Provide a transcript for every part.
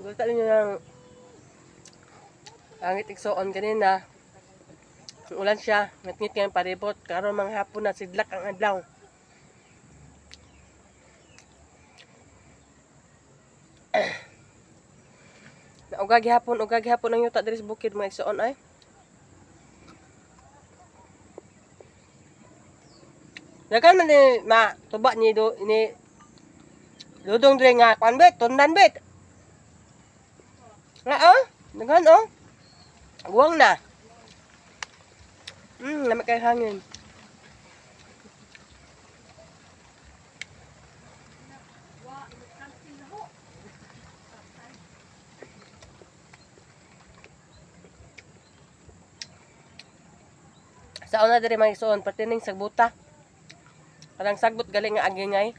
Gusto niyo ng angit igsoon kanina. Ulan siya, ngit-ngit kayong paribot. Karon mga hapon na sidlak ang adlaw. Ugag hapon ang yuta diri sa bukid mga igsoon ay. Dagan man ni tuba ni do ni dudong diri nga kwan bet, tundan bet. Nga oh, dagan oh. Guwang na. Lamig kay hangin. Sa una diri mga igsoon, pati ning sagbuta. Parang sagbot galing nga agingay.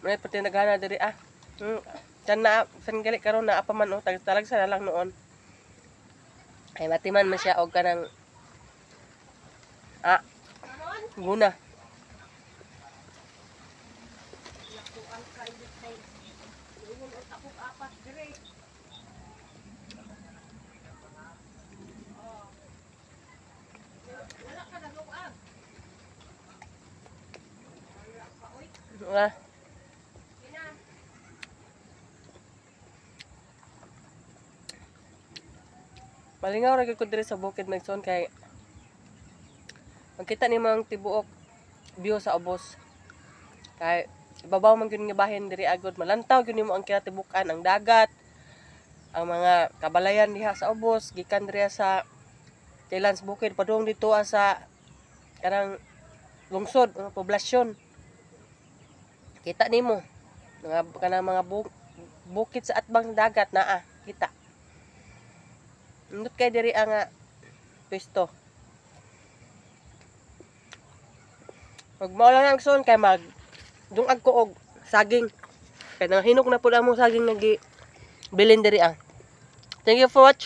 May pati naghana diri ah. San gali karon na apa man oh, talag sa lang noon. Ay matiman man siya og kanang guna. Malingaw ra gyud ko diri sa bukid Magson kay makita nimo ang tibuok view sa ubos. Kay ibabaw man gyud nga bahin diri agod, malantaw gyud nimo ang kinatibukan, ang dagat, ang mga kabalayan diha sa ubos gikan diri sa Tilans bukid padung dito sa kanang lungsod, poblasyon. Kita nimo mga kanang mga bukid sa atbang dagat naa kita. Nindot kay diri ang pwesto. Pag maulan ang son kay mag dungag ko og saging. Kay nanghinog na pud among saging nagi bilin diri ang. Thank you for watching.